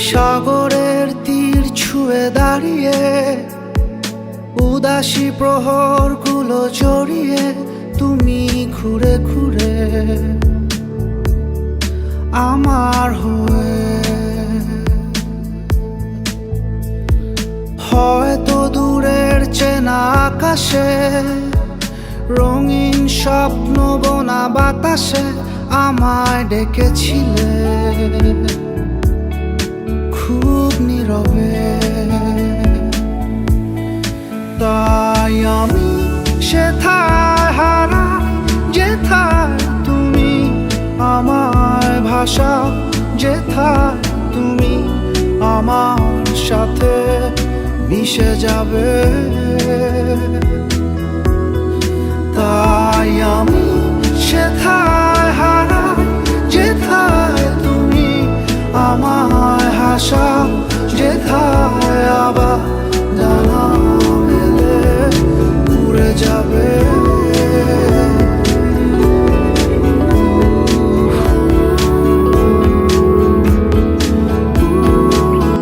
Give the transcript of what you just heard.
সাগরের তীর ছুঁয়ে দাঁড়িয়ে উদাসী প্রহরগুলো জড়িয়ে তুমি ঘুরে ঘুরে আমার হয়ে হয়তো দূরের চেনা আকাশে রঙিন স্বপ্ন বোনা বাতাসে আমায় ডেকেছিলে খুব নীরবে। তাই আমি সেথায় হারাই যেথায় তুমি আমায় ভাষাও, যেথায় তুমি আমার সাথে মিশে যাবে। তাই আমি সেথায় হারাই যেথায় তুমি আমায় হাসাও, যেথায় আবার জানা মেলে উড়ে যাবে।